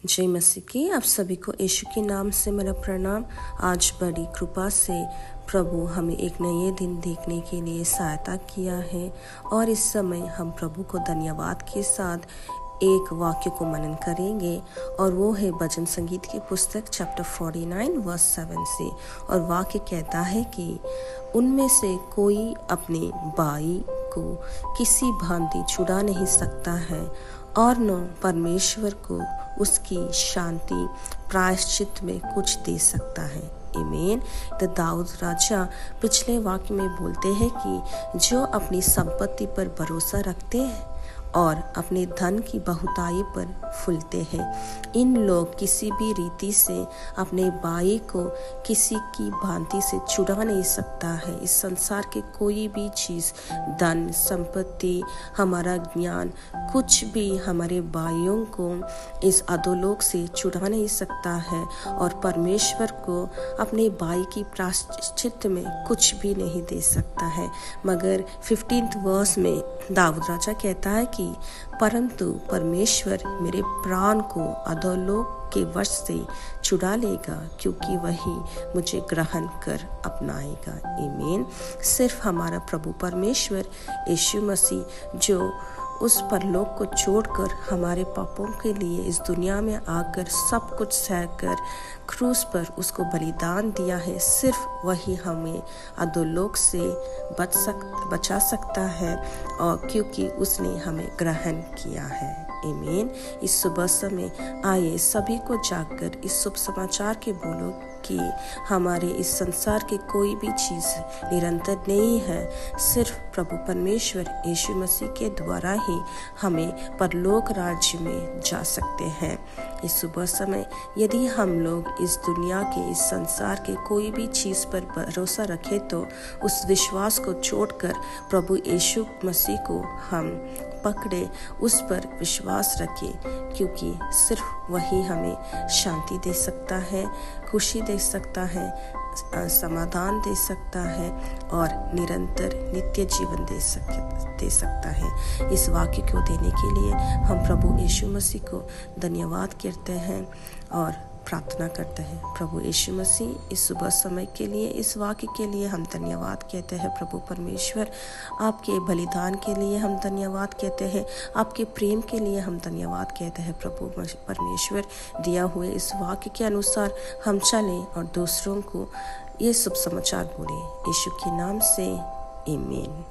जय मसीह की आप सभी को यीशु के नाम से मेरा प्रणाम। आज बड़ी कृपा से प्रभु हमें एक नए दिन देखने के लिए सहायता किया है और इस समय हम प्रभु को धन्यवाद के साथ एक वाक्य को मनन करेंगे और वो है भजन संगीत की पुस्तक चैप्टर 49 वर्स 7 से। और वाक्य कहता है कि उनमें से कोई अपने भाई को किसी भांति छुड़ा नहीं सकता है और न परमेश्वर को उसकी शांति प्रायश्चित में कुछ दे सकता है। आमीन। तो दाऊद राजा पिछले वाक्य में बोलते हैं कि जो अपनी संपत्ति पर भरोसा रखते हैं और अपने धन की बहुताई पर फूलते हैं, इन लोग किसी भी रीति से अपने भाई को किसी की भांति से छुड़ा नहीं सकता है। इस संसार के कोई भी चीज़, धन, संपत्ति, हमारा ज्ञान, कुछ भी हमारे भाइयों को इस अधोलोक से छुड़ा नहीं सकता है और परमेश्वर को अपने भाई की प्रायश्चित में कुछ भी नहीं दे सकता है। मगर 15th वर्स में दाऊद राजा कहता है कि परंतु परमेश्वर मेरे प्राण को अधोलोक के वश से छुड़ा लेगा, क्योंकि वही मुझे ग्रहण कर अपनाएगा। आमीन। सिर्फ हमारा प्रभु परमेश्वर यीशु मसीह जो उस परलोक को छोड़कर हमारे पापों के लिए इस दुनिया में आकर सब कुछ सहकर क्रूस पर उसको बलिदान दिया है, सिर्फ वही हमें अधोलोक से बचा सकता है और क्योंकि उसने हमें ग्रहण किया है। आमीन। इस सुबह समय आइए सभी को जागकर इस शुभ समाचार के बोलो कि हमारे इस संसार की कोई भी चीज़ निरंतर नहीं है। सिर्फ प्रभु परमेश्वर यीशु मसीह के द्वारा ही हमें परलोक राज्य में जा सकते हैं। इस सुबह समय यदि हम लोग इस दुनिया के, इस संसार के कोई भी चीज़ पर भरोसा रखें तो उस विश्वास को छोड़कर प्रभु यीशु मसीह को हम पकड़े, उस पर विश्वास रखें, क्योंकि सिर्फ वही हमें शांति दे सकता है, खुशी दे सकता है, समाधान दे सकता है और निरंतर नित्य जीवन दे सकता है। इस वाक्य को देने के लिए हम प्रभु यीशु मसीह को धन्यवाद करते हैं और प्रार्थना करते हैं। प्रभु यीशु मसीह इस सुबह समय के लिए, इस वाक्य के लिए हम धन्यवाद कहते हैं। प्रभु परमेश्वर आपके बलिदान के लिए हम धन्यवाद कहते हैं, आपके प्रेम के लिए हम धन्यवाद कहते हैं। प्रभु परमेश्वर दिया हुए इस वाक्य के अनुसार हम चलें और दूसरों को ये शुभ समाचार बोले। यीशु के नाम से आमीन।